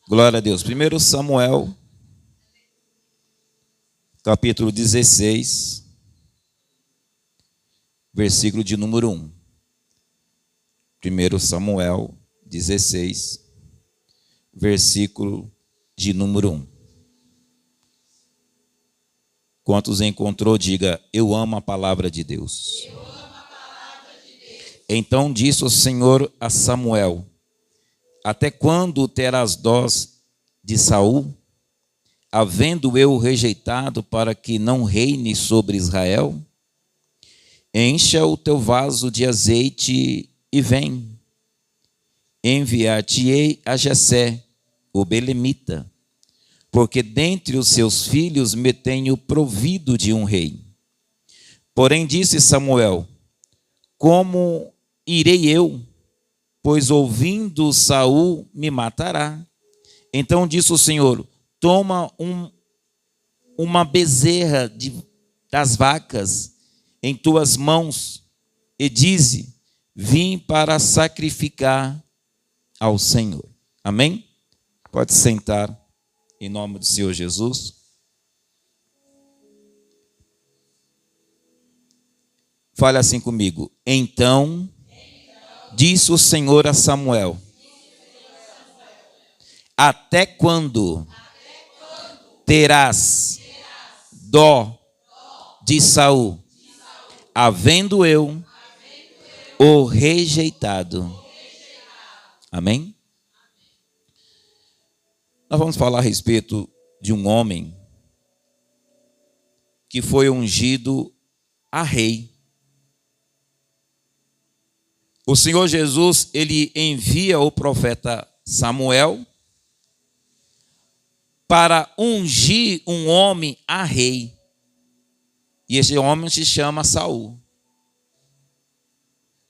Glória a Deus. 1 Samuel, capítulo 16, versículo de número 1. 1 Samuel 16, versículo de número 1. Quantos encontrou, diga: eu amo a palavra de Deus. Eu amo a palavra de Deus. Então disse o Senhor a Samuel: até quando terás dós de Saul, havendo eu rejeitado para que não reine sobre Israel? Encha o teu vaso de azeite e vem. Enviar-te-ei a Jessé, o belemita, porque dentre os seus filhos me tenho provido de um rei. Porém disse Samuel: como irei eu? Pois ouvindo Saul me matará. Então disse o Senhor: toma uma bezerra das vacas em tuas mãos e dize: vim para sacrificar ao Senhor. Amém? Pode sentar em nome do Senhor Jesus. Fale assim comigo. Então disse o Senhor a Samuel: até quando terás dó de Saul, havendo eu o rejeitado? Amém? Nós vamos falar a respeito de um homem que foi ungido a rei. O Senhor Jesus, ele envia o profeta Samuel para ungir um homem a rei. E esse homem se chama Saul.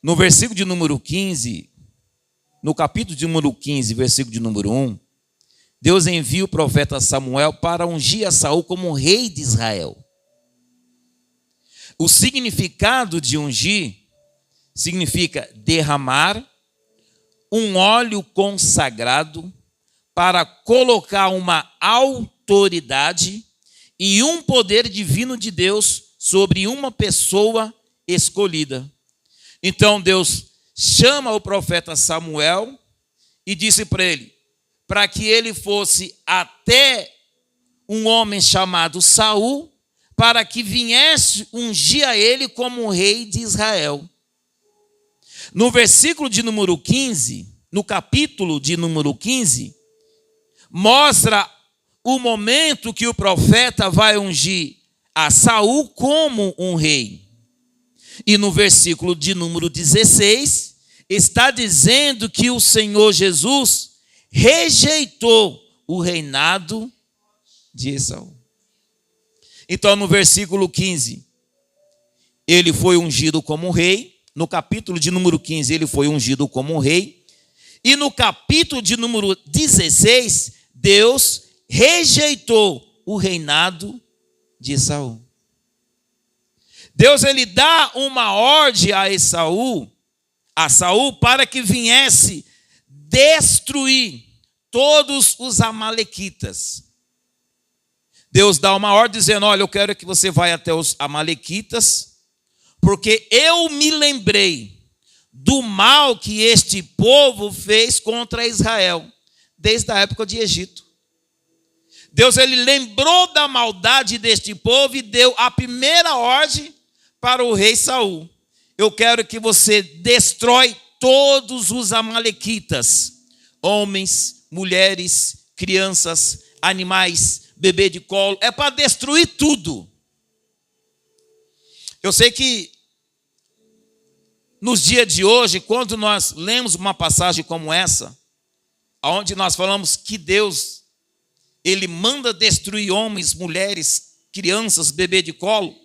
No versículo de número 15, no capítulo de número 15, versículo de número 1, Deus envia o profeta Samuel para ungir a Saul como rei de Israel. O significado de ungir significa derramar um óleo consagrado para colocar uma autoridade e um poder divino de Deus sobre uma pessoa escolhida. Então Deus chama o profeta Samuel e disse para ele, para que ele fosse até um homem chamado Saul, para que viesse ungir a ele como rei de Israel. No versículo de número 15, no capítulo de número 15, mostra o momento que o profeta vai ungir a Saul como um rei. E no versículo de número 16, está dizendo que o Senhor Jesus rejeitou o reinado de Esaú. Então, no versículo 15, ele foi ungido como rei. No capítulo de número 15, ele foi ungido como rei. E no capítulo de número 16, Deus rejeitou o reinado de Esaú. Deus, ele dá uma ordem a Saul para que viesse destruir todos os amalequitas. Deus dá uma ordem dizendo: olha, eu quero que você vá até os amalequitas, porque eu me lembrei do mal que este povo fez contra Israel, desde a época de Egito. Deus, ele lembrou da maldade deste povo e deu a primeira ordem para o rei Saul: eu quero que você destrói todos os amalequitas, homens, mulheres, crianças, animais, bebê de colo, é para destruir tudo. Eu sei que nos dias de hoje, quando nós lemos uma passagem como essa, onde nós falamos que Deus, ele manda destruir homens, mulheres, crianças, bebê de colo,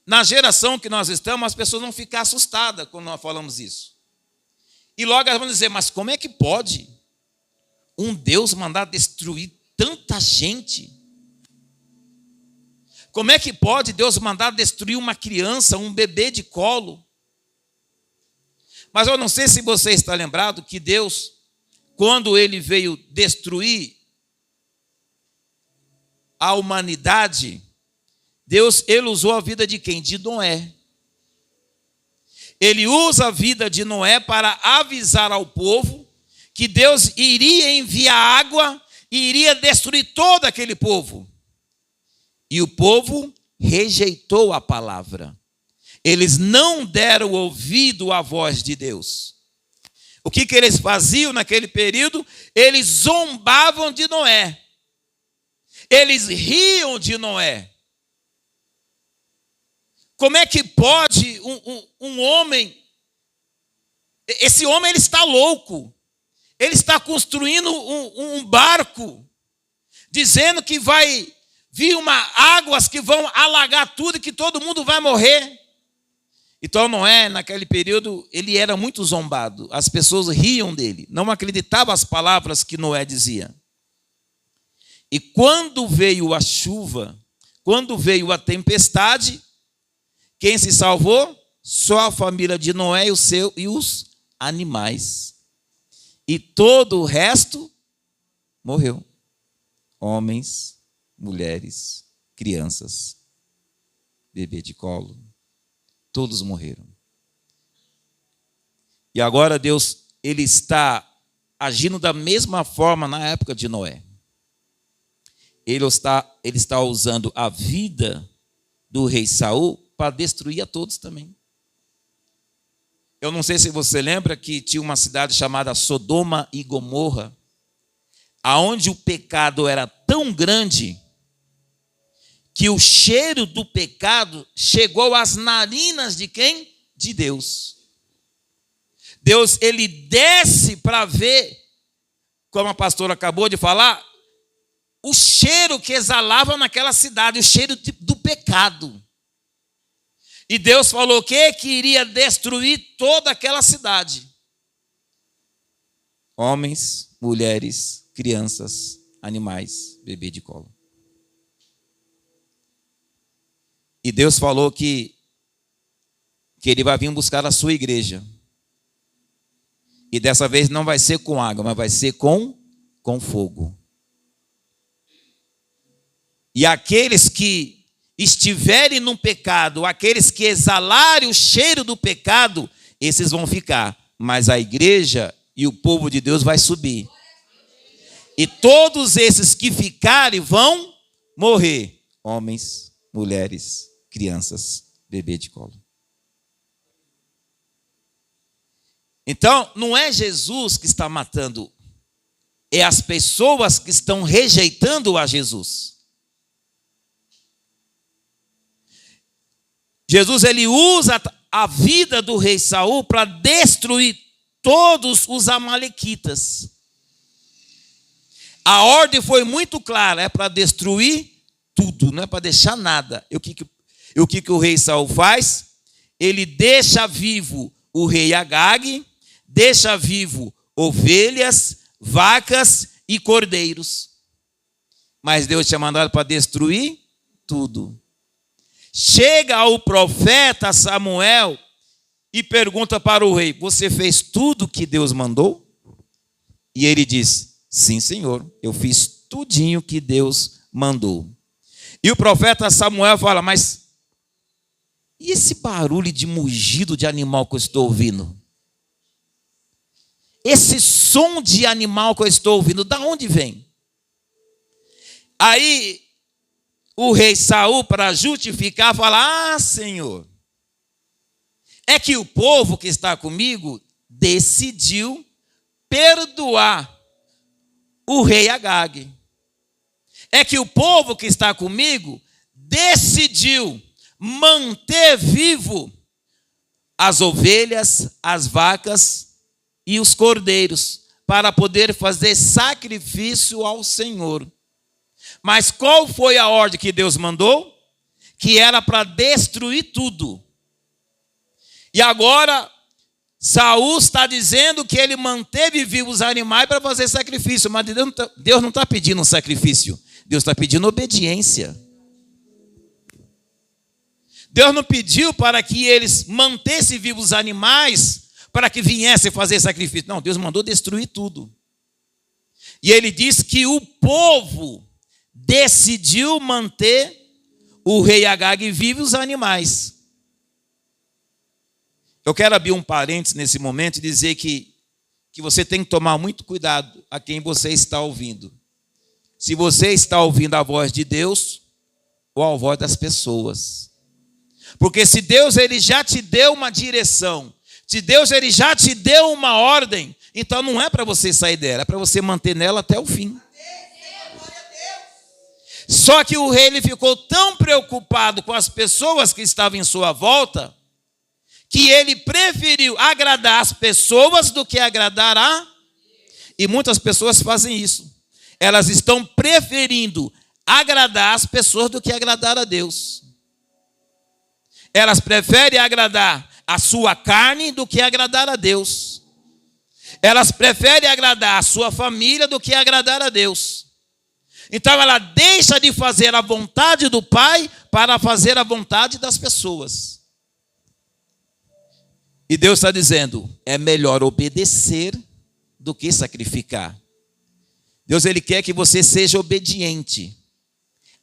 na geração que nós estamos, as pessoas vão ficar assustadas quando nós falamos isso. E logo elas vão dizer: mas como é que pode um Deus mandar destruir tanta gente? Como é que pode Deus mandar destruir uma criança, um bebê de colo? Mas eu não sei se você está lembrado que Deus, quando ele veio destruir a humanidade, ele usou a vida de quem? De Noé. Ele usa a vida de Noé para avisar ao povo que Deus iria enviar água e iria destruir todo aquele povo. E o povo rejeitou a palavra. Eles não deram ouvido à voz de Deus. O que eles faziam naquele período? Eles zombavam de Noé. Eles riam de Noé. Como é que pode um homem... Esse homem ele está louco. Ele está construindo um barco, dizendo que vai vir águas que vão alagar tudo e que todo mundo vai morrer. Então Noé, naquele período, ele era muito zombado. As pessoas riam dele, não acreditavam as palavras que Noé dizia. E quando veio a chuva, quando veio a tempestade, quem se salvou? Só a família de Noé e os animais. E todo o resto morreu. Homens, mulheres, crianças, bebê de colo, todos morreram. E agora Deus, ele está agindo da mesma forma na época de Noé. Ele está usando a vida do rei Saul para destruir a todos também. Eu não sei se você lembra que tinha uma cidade chamada Sodoma e Gomorra, aonde o pecado era tão grande que o cheiro do pecado chegou às narinas de quem? De Deus. Deus, ele desce para ver, como a pastora acabou de falar, o cheiro que exalava naquela cidade, o cheiro do pecado. E Deus falou o quê? Que iria destruir toda aquela cidade. Homens, mulheres, crianças, animais, bebê de colo. E Deus falou que ele vai vir buscar a sua igreja. E dessa vez não vai ser com água, mas vai ser com fogo. E aqueles que estiverem no pecado, aqueles que exalarem o cheiro do pecado, esses vão ficar. Mas a igreja e o povo de Deus vai subir. E todos esses que ficarem vão morrer. Homens, mulheres, crianças, bebê de colo. Então, não é Jesus que está matando, é as pessoas que estão rejeitando a Jesus. Jesus, ele usa a vida do rei Saul para destruir todos os amalequitas. A ordem foi muito clara, é para destruir tudo, não é para deixar nada. E o que o rei Saul faz? Ele deixa vivo o rei Agag, deixa vivo ovelhas, vacas e cordeiros. Mas Deus tinha mandado para destruir tudo. Chega ao profeta Samuel e pergunta para o rei: você fez tudo que Deus mandou? E ele diz: sim, senhor, eu fiz tudinho que Deus mandou. E o profeta Samuel fala: mas e esse barulho de mugido de animal que eu estou ouvindo? Esse som de animal que eu estou ouvindo, da onde vem? Aí o rei Saul, para justificar, fala: ah, Senhor, é que o povo que está comigo decidiu perdoar o rei Agag. É que o povo que está comigo decidiu manter vivo as ovelhas, as vacas e os cordeiros, para poder fazer sacrifício ao Senhor. Mas qual foi a ordem que Deus mandou? Que era para destruir tudo. E agora, Saul está dizendo que ele manteve vivos os animais para fazer sacrifício. Mas Deus não está pedindo um sacrifício. Deus está pedindo obediência. Deus não pediu para que eles mantessem vivos os animais para que viessem fazer sacrifício. Não, Deus mandou destruir tudo. E ele diz que o povo decidiu manter o rei Agag vivo e os animais. Eu quero abrir um parênteses nesse momento e dizer que você tem que tomar muito cuidado a quem você está ouvindo. Se você está ouvindo a voz de Deus ou a voz das pessoas. Porque se Deus ele já te deu uma direção, se Deus ele já te deu uma ordem, então não é para você sair dela, é para você manter nela até o fim. Só que o rei ele ficou tão preocupado com as pessoas que estavam em sua volta, que ele preferiu agradar as pessoas do que agradar a... E muitas pessoas fazem isso. Elas estão preferindo agradar as pessoas do que agradar a Deus. Elas preferem agradar a sua carne do que agradar a Deus. Elas preferem agradar a sua família do que agradar a Deus. Então ela deixa de fazer a vontade do Pai para fazer a vontade das pessoas. E Deus está dizendo, é melhor obedecer do que sacrificar. Deus ele quer que você seja obediente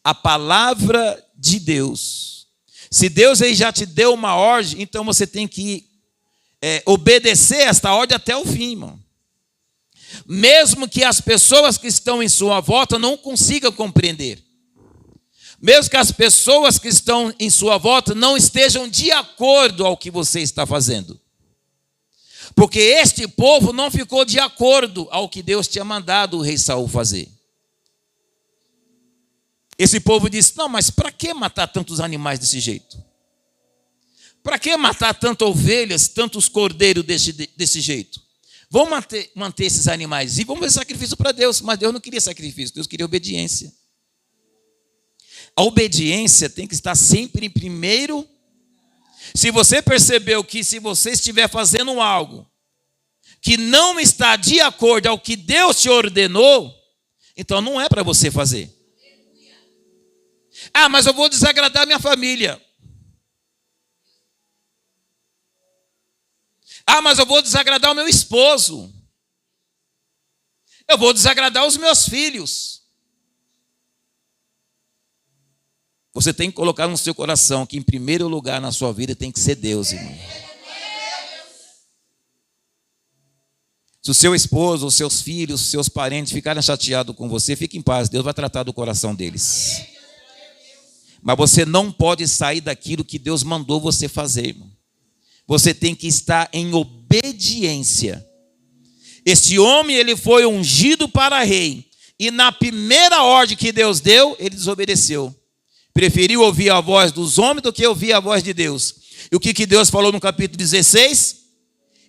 à palavra de Deus. Se Deus ele já te deu uma ordem, então você tem que obedecer esta ordem até o fim, irmão. Mesmo que as pessoas que estão em sua volta não consigam compreender. Mesmo que as pessoas que estão em sua volta não estejam de acordo ao que você está fazendo. Porque este povo não ficou de acordo ao que Deus tinha mandado o rei Saul fazer. Esse povo disse, não, mas para que matar tantos animais desse jeito? Para que matar tantas ovelhas, tantos cordeiros desse jeito? Vamos manter esses animais e vamos fazer sacrifício para Deus. Mas Deus não queria sacrifício, Deus queria obediência. A obediência tem que estar sempre em primeiro. Se você percebeu que se você estiver fazendo algo que não está de acordo ao que Deus te ordenou, então não é para você fazer. Ah, mas eu vou desagradar minha família. Ah, mas eu vou desagradar o meu esposo. Eu vou desagradar os meus filhos. Você tem que colocar no seu coração que em primeiro lugar na sua vida tem que ser Deus, irmão. Se o seu esposo, os seus filhos, os seus parentes ficarem chateados com você, fique em paz, Deus vai tratar do coração deles. Mas você não pode sair daquilo que Deus mandou você fazer, irmão. Você tem que estar em obediência. Este homem, ele foi ungido para rei. E na primeira ordem que Deus deu, ele desobedeceu. Preferiu ouvir a voz dos homens do que ouvir a voz de Deus. E o que Deus falou no capítulo 16?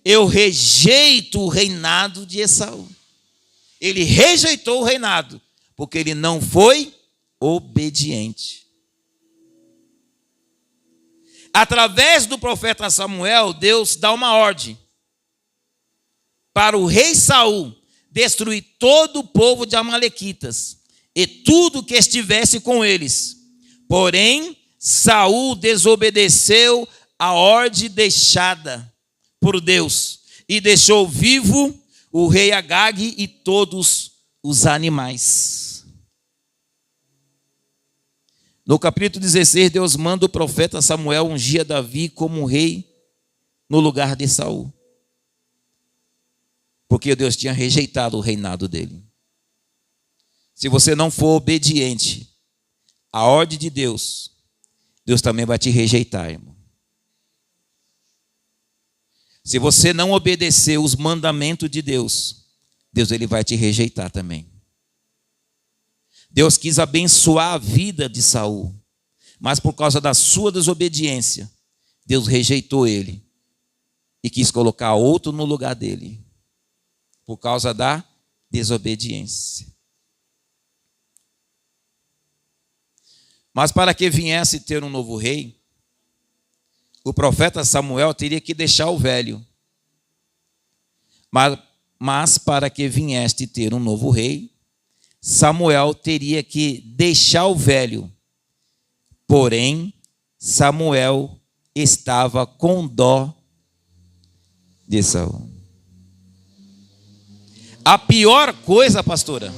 Eu rejeito o reinado de Esaú. Ele rejeitou o reinado, porque ele não foi obediente. Através do profeta Samuel, Deus dá uma ordem para o rei Saul destruir todo o povo de amalequitas e tudo que estivesse com eles. Porém, Saul desobedeceu a ordem deixada por Deus e deixou vivo o rei Agag e todos os animais. No capítulo 16, Deus manda o profeta Samuel ungir Davi como rei no lugar de Saul. Porque Deus tinha rejeitado o reinado dele. Se você não for obediente à ordem de Deus, Deus também vai te rejeitar, irmão. Se você não obedecer os mandamentos de Deus, Deus ele vai te rejeitar também. Deus quis abençoar a vida de Saul, mas por causa da sua desobediência, Deus rejeitou ele e quis colocar outro no lugar dele, por causa da desobediência. Mas para que viesse ter um novo rei, o profeta Samuel teria que deixar o velho. Mas para que viesse ter um novo rei, Samuel teria que deixar o velho. Porém, Samuel estava com dó de Saul. A pior coisa, pastora,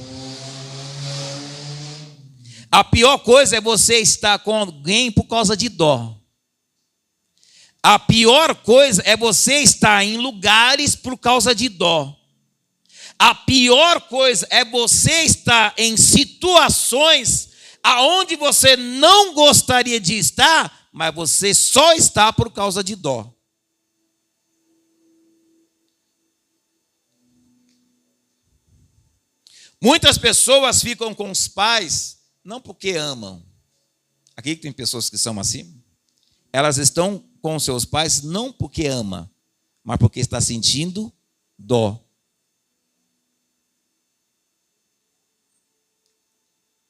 a pior coisa é você estar com alguém por causa de dó. A pior coisa é você estar em lugares por causa de dó. A pior coisa é você estar em situações aonde você não gostaria de estar, mas você só está por causa de dó. Muitas pessoas ficam com os pais não porque amam. Aqui tem pessoas que são assim. Elas estão com seus pais não porque ama, mas porque está sentindo dó.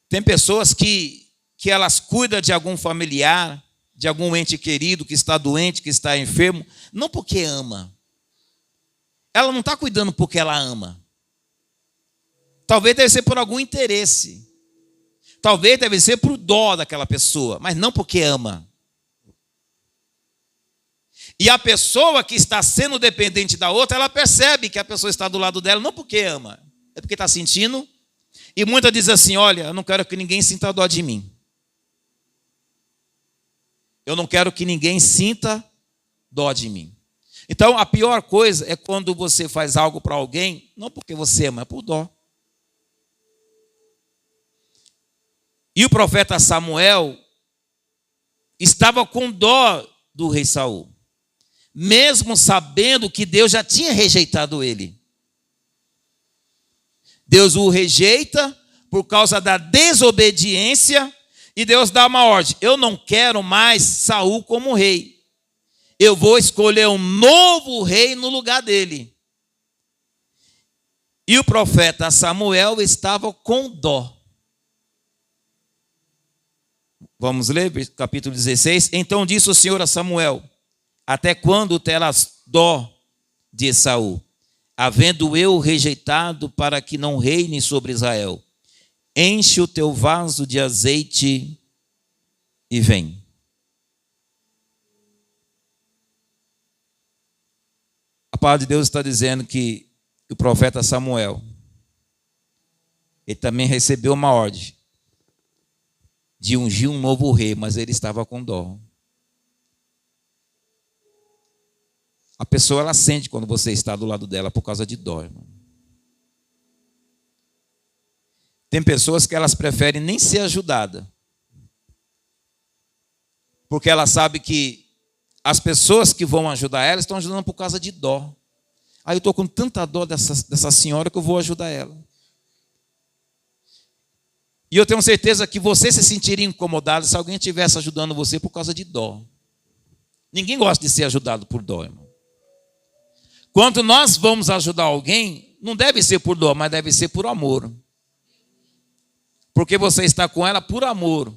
Tem pessoas que elas cuidam de algum familiar, de algum ente querido que está doente, que está enfermo, não porque ama. Ela não está cuidando porque ela ama. Talvez deve ser por algum interesse. Talvez deve ser por dó daquela pessoa, mas não porque ama. E a pessoa que está sendo dependente da outra, ela percebe que a pessoa está do lado dela, não porque ama, é porque está sentindo. E muitas dizem assim, olha, eu não quero que ninguém sinta dó de mim. Eu não quero que ninguém sinta dó de mim. Então, a pior coisa é quando você faz algo para alguém, não porque você ama, é por dó. E o profeta Samuel estava com dó do rei Saul, mesmo sabendo que Deus já tinha rejeitado ele. Deus o rejeita por causa da desobediência e Deus dá uma ordem. Eu não quero mais Saul como rei. Eu vou escolher um novo rei no lugar dele. E o profeta Samuel estava com dó. Vamos ler capítulo 16. Então disse o Senhor a Samuel: até quando terás dó de Saul, havendo eu rejeitado para que não reine sobre Israel? Enche o teu vaso de azeite e vem. A palavra de Deus está dizendo que o profeta Samuel, ele também recebeu uma ordem de ungir um novo rei, mas ele estava com dó. A pessoa, ela sente quando você está do lado dela por causa de dó, irmão. Tem pessoas que elas preferem nem ser ajudadas, porque ela sabe que as pessoas que vão ajudar ela estão ajudando por causa de dó. Aí eu estou com tanta dó dessa senhora que eu vou ajudar ela. E eu tenho certeza que você se sentiria incomodado se alguém estivesse ajudando você por causa de dó. Ninguém gosta de ser ajudado por dó, irmão. Quando nós vamos ajudar alguém, não deve ser por dó, mas deve ser por amor. Porque você está com ela por amor.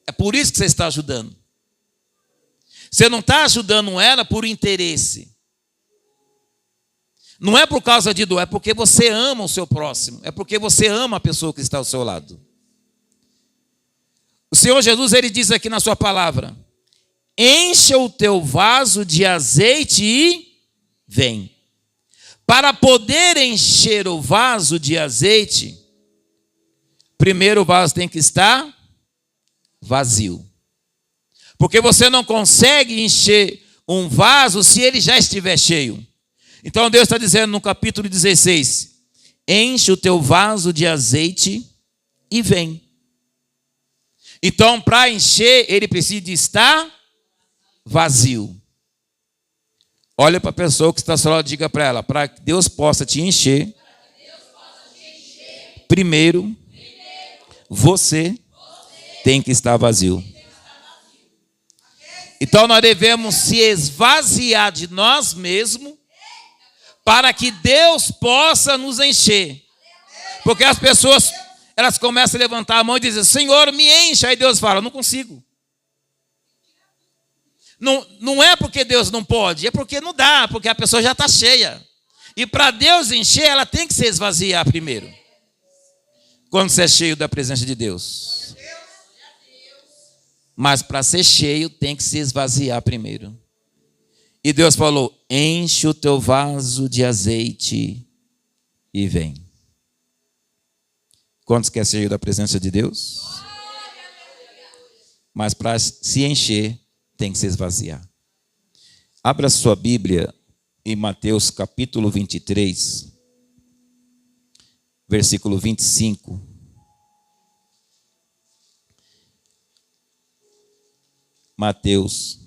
É por isso que você está ajudando. Você não está ajudando ela por interesse. Não é por causa de dor, é porque você ama o seu próximo. É porque você ama a pessoa que está ao seu lado. O Senhor Jesus, ele diz aqui na sua palavra: encha o teu vaso de azeite e vem. Para poder encher o vaso de azeite, primeiro o vaso tem que estar vazio. Porque você não consegue encher um vaso se ele já estiver cheio. Então Deus está dizendo no capítulo 16: enche o teu vaso de azeite e vem. Então, para encher, ele precisa estar vazio. Olha para a pessoa que está ao seu lado e diga para ela: para que Deus possa te encher, primeiro você tem que estar vazio. Então nós devemos se esvaziar de nós mesmos para que Deus possa nos encher. Porque as pessoas, elas começam a levantar a mão e dizem: Senhor, me encha. Aí Deus fala: não consigo. Não é porque Deus não pode, é porque não dá, porque a pessoa já está cheia. E para Deus encher, ela tem que se esvaziar primeiro. Quando você é cheio da presença de Deus. Mas para ser cheio, tem que se esvaziar primeiro. E Deus falou: enche o teu vaso de azeite e vem. Quantos querem ser cheio da presença de Deus? Mas para se encher, tem que se esvaziar. Abra sua Bíblia em Mateus capítulo 23, versículo 25. Mateus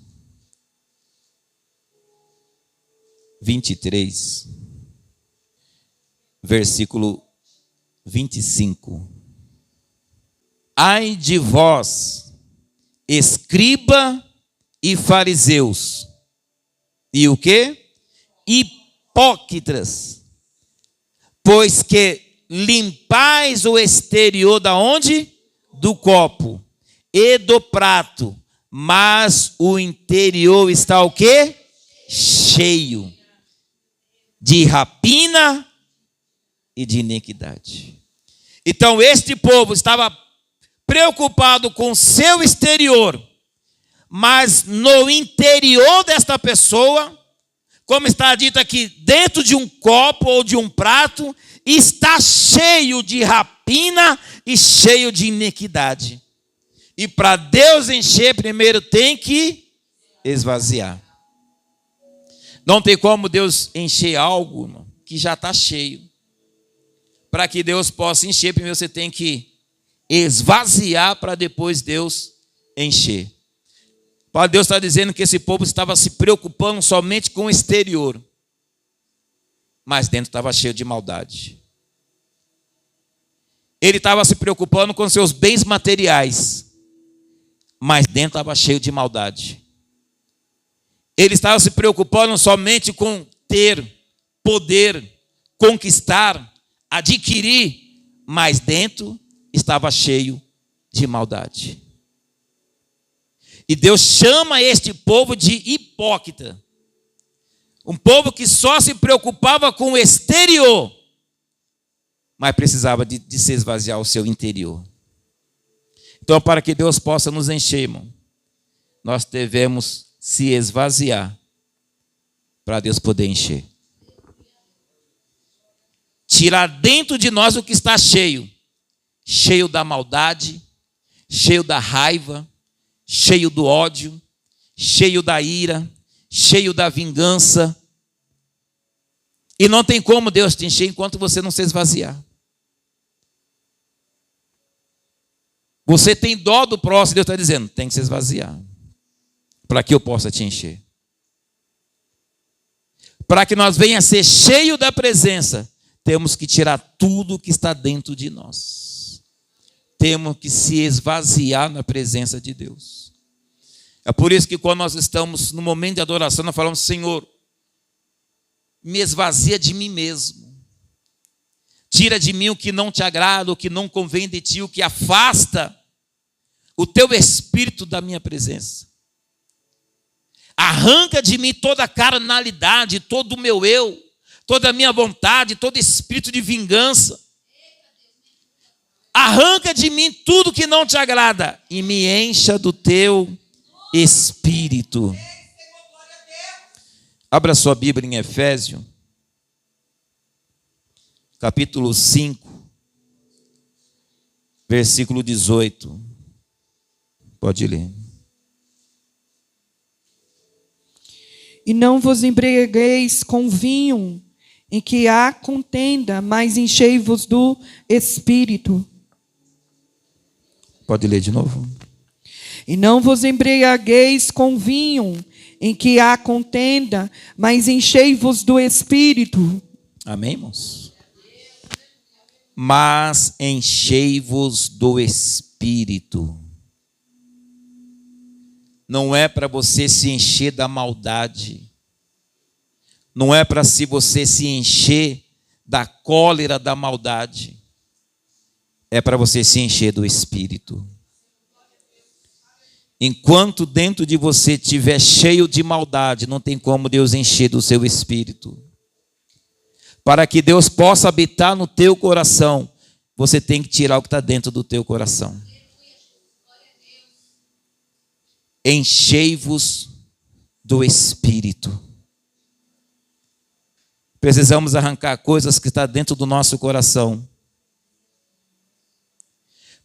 23, versículo 25. Ai de vós, escriba e fariseus, e o quê? Hipócritas, pois que limpais o exterior da onde? Do copo e do prato, mas o interior está o quê? Cheio de rapina e de iniquidade. Então este povo estava preocupado com o seu exterior, mas no interior desta pessoa, como está dito aqui, dentro de um copo ou de um prato, está cheio de rapina e cheio de iniquidade. E para Deus encher, primeiro tem que esvaziar. Não tem como Deus encher algo, irmão, que já está cheio. Para que Deus possa encher, primeiro você tem que esvaziar para depois Deus encher. Para Deus está dizendo que esse povo estava se preocupando somente com o exterior, mas dentro estava cheio de maldade. Ele estava se preocupando com seus bens materiais, mas dentro estava cheio de maldade. Ele estava se preocupando somente com ter, poder, conquistar, adquirir, mas dentro estava cheio de maldade. E Deus chama este povo de hipócrita. Um povo que só se preocupava com o exterior, mas precisava de se esvaziar o seu interior. Então, para que Deus possa nos encher, irmão, nós devemos se esvaziar para Deus poder encher. Tirar dentro de nós o que está cheio. Cheio da maldade, cheio da raiva, cheio do ódio, cheio da ira, cheio da vingança. E não tem como Deus te encher enquanto você não se esvaziar. Você tem dó do próximo, Deus está dizendo, tem que se esvaziar, para que eu possa te encher. Para que nós venha a ser cheio da presença, temos que tirar tudo que está dentro de nós. Temos que se esvaziar na presença de Deus. É por isso que quando nós estamos no momento de adoração, nós falamos, Senhor, me esvazia de mim mesmo. Tira de mim o que não te agrada, o que não convém de ti, o que afasta o teu espírito da minha presença. Arranca de mim toda a carnalidade, todo o meu eu, toda a minha vontade, todo espírito de vingança. Arranca de mim tudo que não te agrada e me encha do teu espírito. Abra sua Bíblia em Efésios, capítulo 5, versículo 18. Pode ler. E não vos embriagueis com vinho, em que há contenda, mas enchei-vos do Espírito. Pode ler de novo. E não vos embriagueis com vinho, em que há contenda, mas enchei-vos do Espírito. Amém, irmãos? Mas enchei-vos do Espírito. Não é para você se encher da maldade. Não é para você se encher da cólera da maldade. É para você se encher do Espírito. Enquanto dentro de você estiver cheio de maldade, não tem como Deus encher do seu Espírito. Para que Deus possa habitar no teu coração, você tem que tirar o que está dentro do teu coração. Enchei-vos do Espírito. Precisamos arrancar coisas que estão dentro do nosso coração.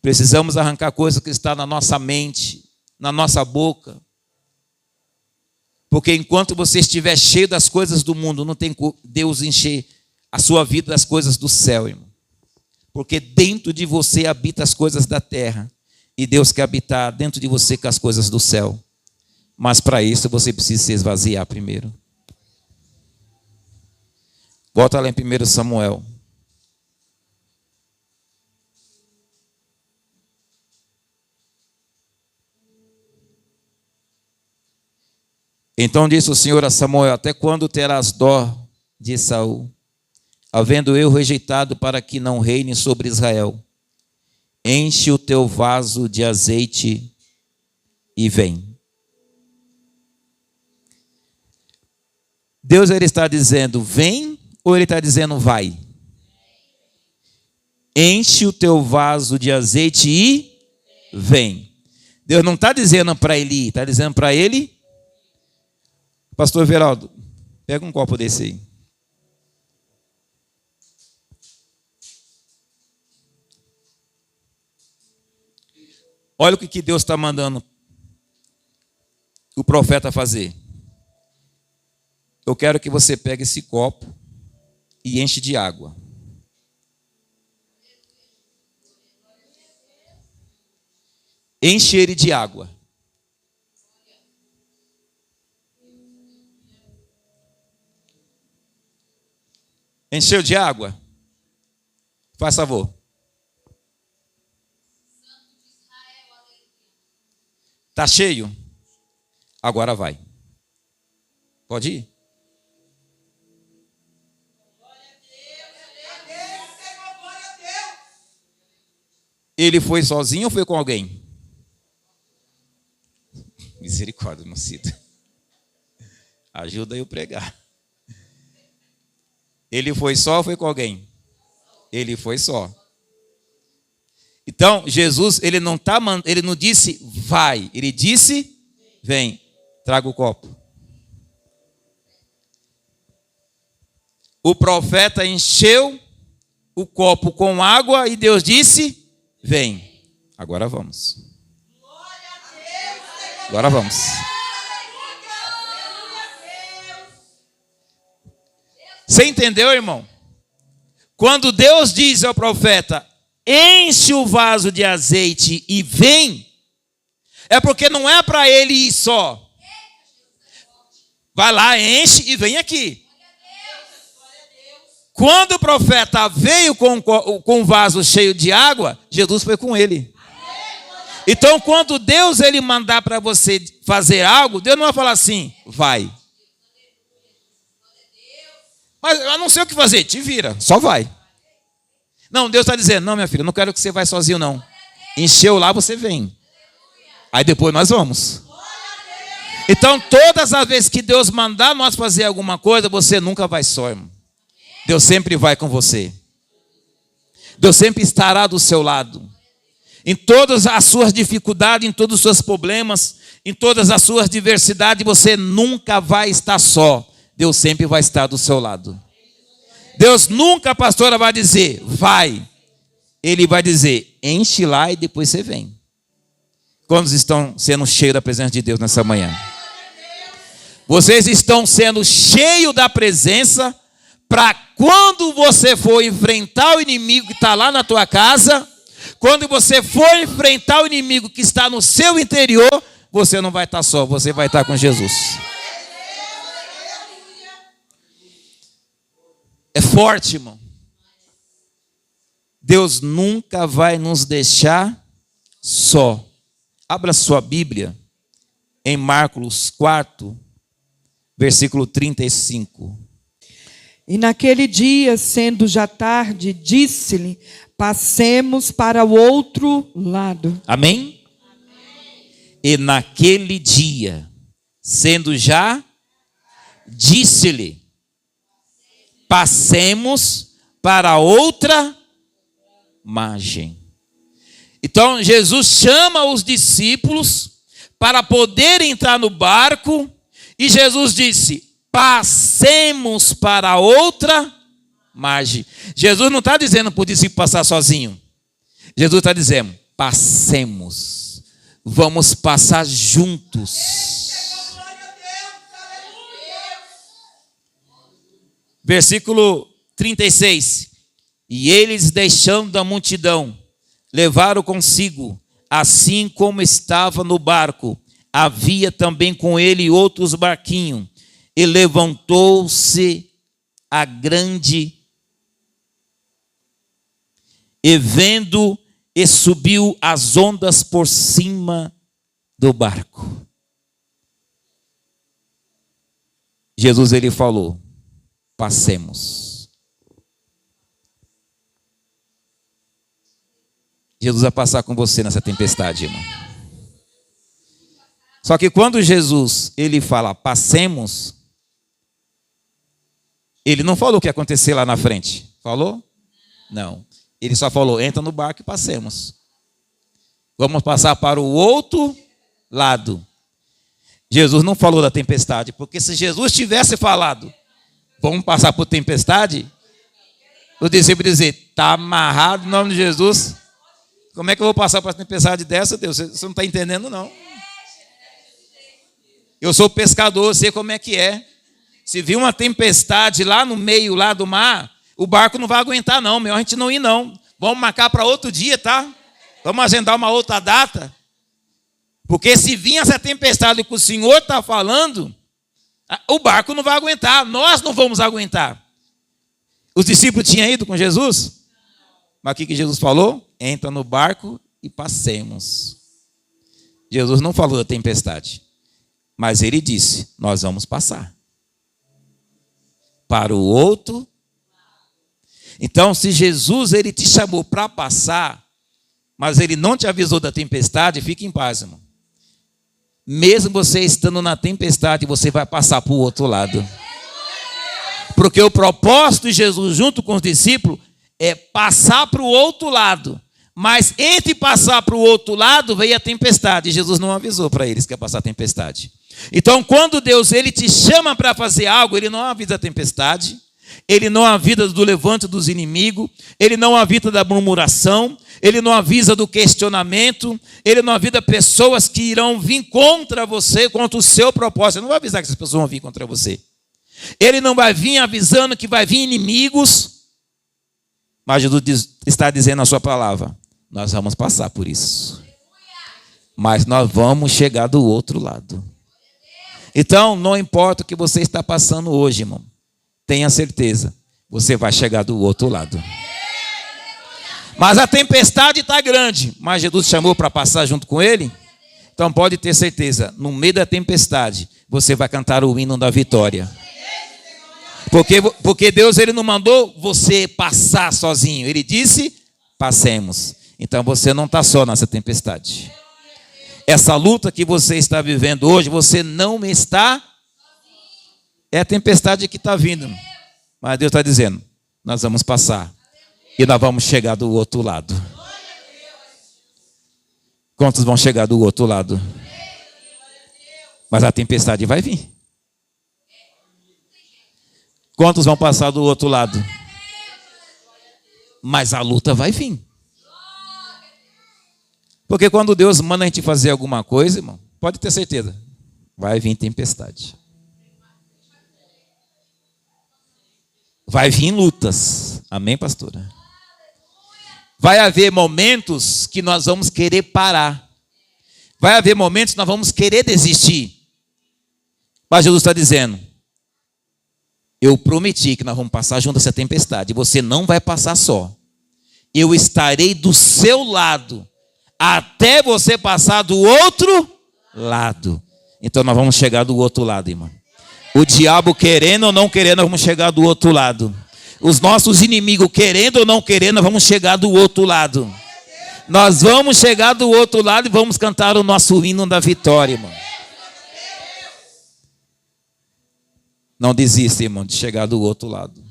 Precisamos arrancar coisas que estão na nossa mente, na nossa boca. Porque enquanto você estiver cheio das coisas do mundo, não tem Deus encher a sua vida das coisas do céu, irmão. Porque dentro de você habita as coisas da terra. E Deus quer habitar dentro de você com as coisas do céu. Mas para isso você precisa se esvaziar primeiro. Volta lá em 1 Samuel. Então disse o Senhor a Samuel: até quando terás dó de Saul, havendo eu rejeitado para que não reine sobre Israel? Enche o teu vaso de azeite e vem. Deus ele está dizendo vem ou ele está dizendo vai? Enche o teu vaso de azeite e vem. Deus não está dizendo para ele ir, está dizendo para ele. Pastor Everaldo, pega um copo desse aí. Olha o que Deus está mandando o profeta fazer. Eu quero que você pegue esse copo e enche de água. Enche ele de água. Encheu de água? Faz favor. Está cheio? Agora vai. Pode ir? Ele foi sozinho ou foi com alguém? Misericórdia, Macida. Ajuda eu a pregar. Ele foi só ou foi com alguém? Ele foi só. Então, Jesus, ele não disse vai, ele disse vem, traga o copo. O profeta encheu o copo com água e Deus disse vem. Agora vamos. Agora vamos. Você entendeu, irmão? Quando Deus diz ao profeta, enche o vaso de azeite e vem, é porque não é para ele ir só. Vai lá, enche e vem aqui. Quando o profeta veio com o vaso cheio de água, Jesus foi com ele. Então, quando Deus ele mandar para você fazer algo, Deus não vai falar assim, vai. Mas eu não sei o que fazer, te vira, só vai. Não, Deus está dizendo, não, minha filha, não quero que você vá sozinho, não. Encheu lá, você vem. Aí depois nós vamos. Então, todas as vezes que Deus mandar nós fazer alguma coisa, você nunca vai só, irmão. Deus sempre vai com você. Deus sempre estará do seu lado. Em todas as suas dificuldades, em todos os seus problemas, em todas as suas diversidades, você nunca vai estar só. Deus sempre vai estar do seu lado. Deus nunca, pastora, vai dizer, vai. Ele vai dizer, enche lá e depois você vem. Quantos estão sendo cheios da presença de Deus nessa manhã? Vocês estão sendo cheios da presença para quando você for enfrentar o inimigo que está lá na tua casa, quando você for enfrentar o inimigo que está no seu interior, você não vai estar só, você vai estar com Jesus. É forte, irmão. Deus nunca vai nos deixar só. Abra sua Bíblia em Marcos 4, versículo 35. E naquele dia, sendo já tarde, disse-lhe, passemos para o outro lado. Amém? E naquele dia, sendo já, disse-lhe, passemos para outra margem. Então Jesus chama os discípulos para poder entrar no barco e Jesus disse, passemos para outra margem. Jesus não está dizendo para o discípulo passar sozinho. Jesus está dizendo, passemos. Vamos passar juntos. Versículo 36. E eles, deixando a multidão, levaram consigo, assim como estava no barco, havia também com ele outros barquinhos, e levantou-se a grande, e vendo, e subiu as ondas por cima do barco. Jesus, ele falou, passemos. Jesus vai passar com você nessa tempestade, irmão. Só que quando Jesus, ele fala, passemos, ele não falou o que ia acontecer lá na frente. Falou? Não. Ele só falou, entra no barco e passemos. Vamos passar para o outro lado. Jesus não falou da tempestade, porque se Jesus tivesse falado, vamos passar por tempestade, o discípulo dizer, está amarrado em nome de Jesus. Como é que eu vou passar para a tempestade dessa, Deus? Você não está entendendo, não. Eu sou pescador, sei como é que é. Se vir uma tempestade lá no meio lá do mar, o barco não vai aguentar, não. Melhor a gente não ir, não. Vamos marcar para outro dia, tá? Vamos agendar uma outra data. Porque se vir essa tempestade que o Senhor está falando, o barco não vai aguentar. Nós não vamos aguentar. Os discípulos tinham ido com Jesus? Mas o que Jesus falou? Entra no barco e passemos. Jesus não falou da tempestade. Mas ele disse, nós vamos passar para o outro. Então, se Jesus, ele te chamou para passar, mas ele não te avisou da tempestade, fique em paz, irmão. Mesmo você estando na tempestade, você vai passar para o outro lado. Porque o propósito de Jesus, junto com os discípulos, é passar para o outro lado. Mas entre passar para o outro lado, veio a tempestade. E Jesus não avisou para eles que ia passar a tempestade. Então, quando Deus, ele te chama para fazer algo, ele não avisa a tempestade, ele não avisa do levante dos inimigos, ele não avisa da murmuração, ele não avisa do questionamento, ele não avisa pessoas que irão vir contra você, contra o seu propósito. Ele não vai avisar que essas pessoas vão vir contra você. Ele não vai vir avisando que vai vir inimigos. Mas Jesus está dizendo na sua palavra, nós vamos passar por isso. Mas nós vamos chegar do outro lado. Então, não importa o que você está passando hoje, irmão. Tenha certeza, você vai chegar do outro lado. Mas a tempestade está grande, mas Jesus chamou para passar junto com ele. Então pode ter certeza, no meio da tempestade, você vai cantar o hino da vitória. Porque Deus, ele não mandou você passar sozinho. Ele disse, passemos. Então você não está só nessa tempestade. Essa luta que você está vivendo hoje, você não está. É a tempestade que está vindo. Mas Deus está dizendo, nós vamos passar. E nós vamos chegar do outro lado. Quantos vão chegar do outro lado? Mas a tempestade vai vir. Quantos vão passar do outro lado? Mas a luta vai vir. Porque quando Deus manda a gente fazer alguma coisa, irmão, pode ter certeza, vai vir tempestade. Vai vir lutas. Amém, pastora? Vai haver momentos que nós vamos querer parar. Vai haver momentos que nós vamos querer desistir. Mas Jesus está dizendo, eu prometi que nós vamos passar junto essa tempestade. Você não vai passar só. Eu estarei do seu lado até você passar do outro lado. Então nós vamos chegar do outro lado, irmão. O diabo querendo ou não querendo, nós vamos chegar do outro lado. Os nossos inimigos querendo ou não querendo, nós vamos chegar do outro lado. Nós vamos chegar do outro lado e vamos cantar o nosso hino da vitória, irmão. Não desista, irmão, de chegar do outro lado.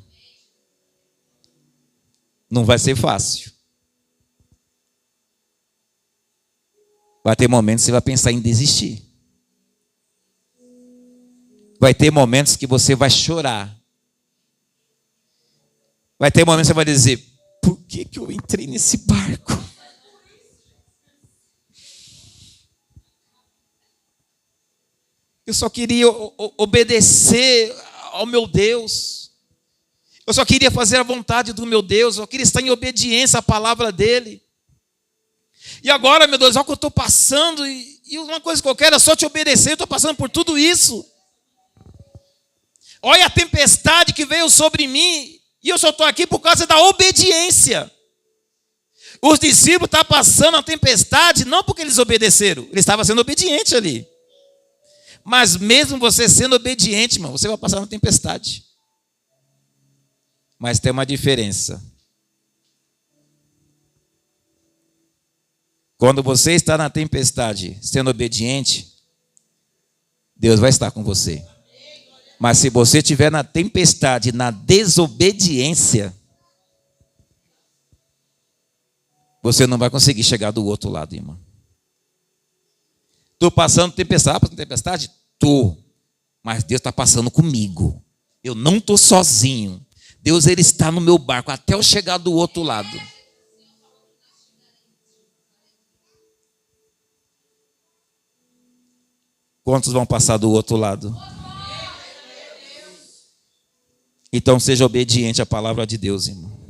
Não vai ser fácil. Vai ter momentos que você vai pensar em desistir. Vai ter momentos que você vai chorar. Vai ter momentos que você vai dizer: por que eu entrei nesse barco? Eu só queria obedecer ao meu Deus. Eu só queria fazer a vontade do meu Deus. Eu queria estar em obediência à palavra dele. E agora, meu Deus, olha o que eu estou passando. E uma coisa que eu quero é só te obedecer. Eu estou passando por tudo isso. Olha a tempestade que veio sobre mim. E eu só estou aqui por causa da obediência. Os discípulos estavam passando a tempestade não porque eles obedeceram. Eles estavam sendo obedientes ali. Mas mesmo você sendo obediente, irmão, você vai passar na tempestade. Mas tem uma diferença. Quando você está na tempestade, sendo obediente, Deus vai estar com você. Mas se você estiver na tempestade, na desobediência, você não vai conseguir chegar do outro lado, irmão. Estou passando tempestade? Estou. Mas Deus está passando comigo. Eu não estou sozinho. Deus, ele está no meu barco até eu chegar do outro lado. Quantos vão passar do outro lado? Então seja obediente à palavra de Deus, irmão.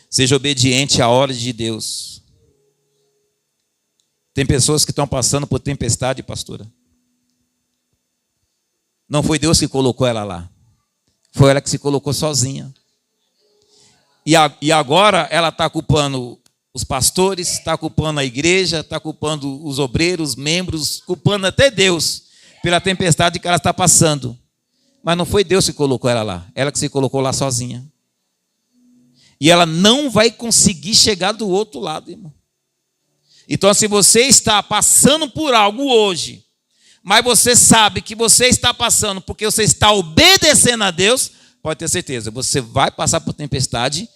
Seja obediente à ordem de Deus. Tem pessoas que estão passando por tempestade, pastora. Não foi Deus que colocou ela lá. Foi ela que se colocou sozinha. E agora ela está culpando os pastores, está culpando a igreja, está culpando os obreiros, os membros, culpando até Deus pela tempestade que ela está passando. Mas não foi Deus que colocou ela lá. Ela que se colocou lá sozinha. E ela não vai conseguir chegar do outro lado, irmão. Então, se você está passando por algo hoje, mas você sabe que você está passando porque você está obedecendo a Deus, pode ter certeza, você vai passar por tempestade,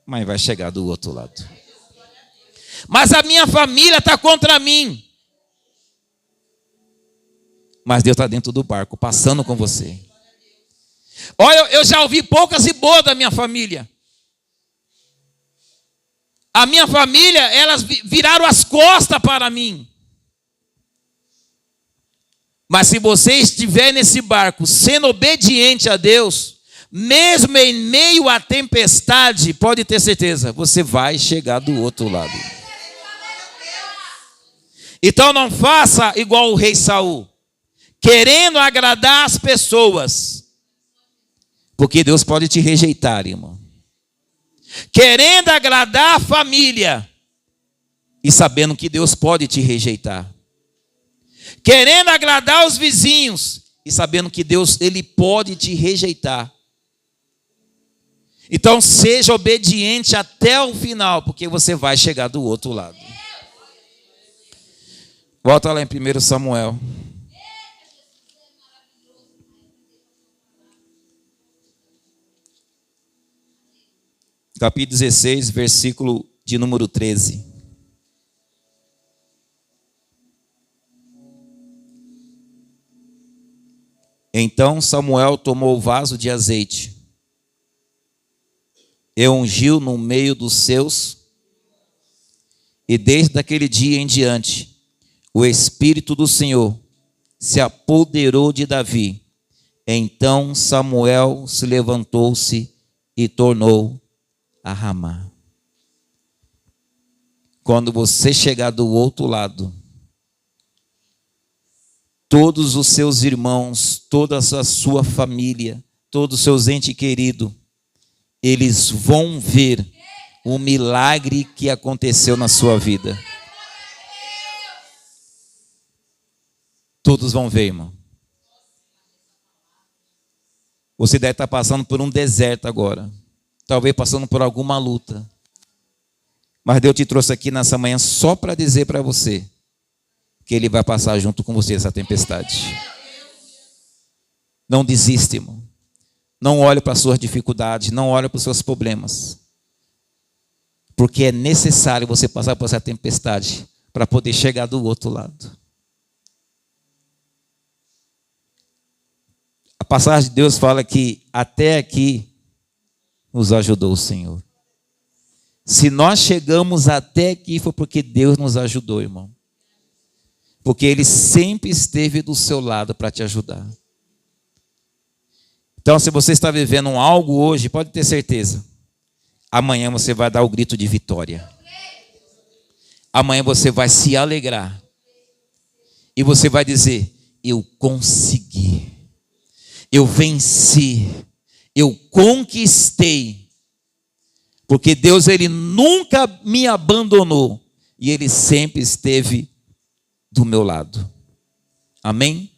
mas vai chegar do outro lado. Mas a minha família está contra mim. Mas Deus está dentro do barco, passando com você. Olha, eu já ouvi poucas e boas da minha família. A minha família, elas viraram as costas para mim. Mas se você estiver nesse barco, sendo obediente a Deus, mesmo em meio à tempestade, pode ter certeza, você vai chegar do outro lado. Então não faça igual o rei Saul, querendo agradar as pessoas, porque Deus pode te rejeitar, irmão. Querendo agradar a família e sabendo que Deus pode te rejeitar. Querendo agradar os vizinhos e sabendo que Deus, ele pode te rejeitar. Então seja obediente até o final, porque você vai chegar do outro lado. Volta lá em 1 Samuel. Capítulo 16, versículo de número 13. Então Samuel tomou o vaso de azeite e ungiu no meio dos seus, e desde aquele dia em diante, o Espírito do Senhor se apoderou de Davi. Então Samuel se levantou-se e tornou a Ramá. Quando você chegar do outro lado, todos os seus irmãos, toda a sua família, todos os seus entes queridos, eles vão ver o milagre que aconteceu na sua vida. Todos vão ver, irmão. Você deve estar passando por um deserto agora. Talvez passando por alguma luta. Mas Deus te trouxe aqui nessa manhã só para dizer para você que Ele vai passar junto com você essa tempestade. Não desista, irmão. Não olhe para as suas dificuldades, não olhe para os seus problemas. Porque é necessário você passar por essa tempestade para poder chegar do outro lado. passagem de Deus fala que até aqui nos ajudou o Senhor. Se nós chegamos até aqui foi porque Deus nos ajudou, irmão. Porque Ele sempre esteve do seu lado para te ajudar. Então, se você está vivendo algo hoje, pode ter certeza. Amanhã você vai dar o grito de vitória. Amanhã você vai se alegrar. E você vai dizer: eu consegui. Eu venci. Eu conquistei. Porque Deus, Ele nunca me abandonou. E Ele sempre esteve do meu lado. Amém?